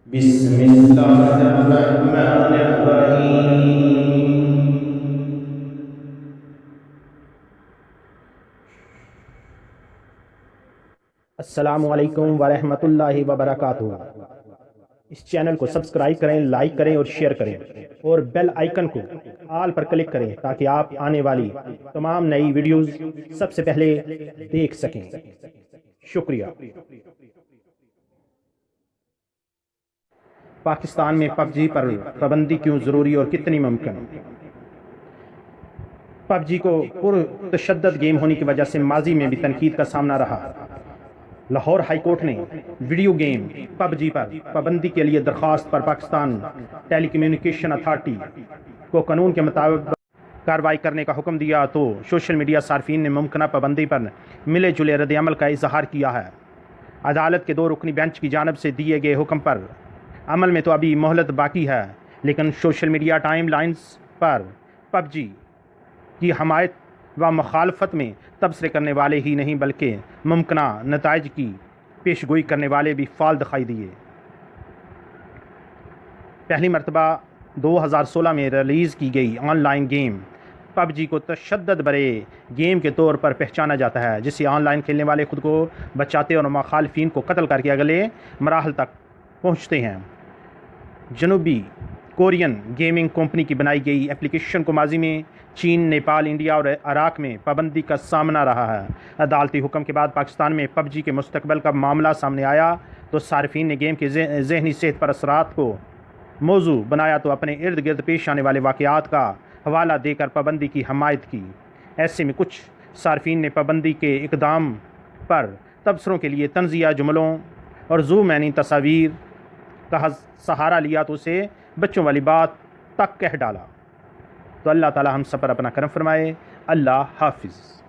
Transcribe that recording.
بسم اللہ الرحمن الرحیم۔ السلام علیکم ورحمۃ اللہ وبرکاتہ۔ اس چینل کو سبسکرائب کریں، لائک کریں اور شیئر کریں، اور بیل آئیکن کو آل پر کلک کریں تاکہ آپ آنے والی تمام نئی ویڈیوز سب سے پہلے دیکھ سکیں۔ شکریہ۔ پاکستان میں پب جی پر پابندی کیوں ضروری اور کتنی ممکن؟ پب جی کو پر تشدد گیم ہونے کی وجہ سے ماضی میں بھی تنقید کا سامنا رہا۔ لاہور ہائیکورٹ نے ویڈیو گیم پب جی پر پابندی کے لیے درخواست پر پاکستان ٹیلی کمیونیکیشن اتھارٹی کو قانون کے مطابق کارروائی کرنے کا حکم دیا تو سوشل میڈیا صارفین نے ممکنہ پابندی پر ملے جلے رد عمل کا اظہار کیا ہے۔ عدالت کے 2 رکنی بینچ کی جانب سے دیے گئے حکم پر عمل میں تو ابھی مہلت باقی ہے، لیکن سوشل میڈیا ٹائم لائنز پر پب جی کی حمایت و مخالفت میں تبصرے کرنے والے ہی نہیں بلکہ ممکنہ نتائج کی پیش گوئی کرنے والے بھی فعال دکھائی دیے۔ پہلی مرتبہ 2016 میں ریلیز کی گئی آن لائن گیم پب جی کو تشدد برے گیم کے طور پر پہچانا جاتا ہے، جسے آن لائن کھیلنے والے خود کو بچاتے اور مخالفین کو قتل کر کے اگلے مراحل تک پہنچتے ہیں۔ جنوبی کورین گیمنگ کمپنی کی بنائی گئی ایپلیکیشن کو ماضی میں چین، نیپال، انڈیا اور عراق میں پابندی کا سامنا رہا ہے۔ عدالتی حکم کے بعد پاکستان میں پب جی کے مستقبل کا معاملہ سامنے آیا تو صارفین نے گیم کے ذہنی صحت پر اثرات کو موضوع بنایا تو اپنے ارد گرد پیش آنے والے واقعات کا حوالہ دے کر پابندی کی حمایت کی۔ ایسے میں کچھ صارفین نے پابندی کے اقدام پر تبصروں کے لیے طنزیہ جملوں اور زوم تصاویر کا سہارا لیا تو اسے بچوں والی بات تک کہہ ڈالا۔ تو اللہ تعالی ہم سب پر اپنا کرم فرمائے۔ اللہ حافظ۔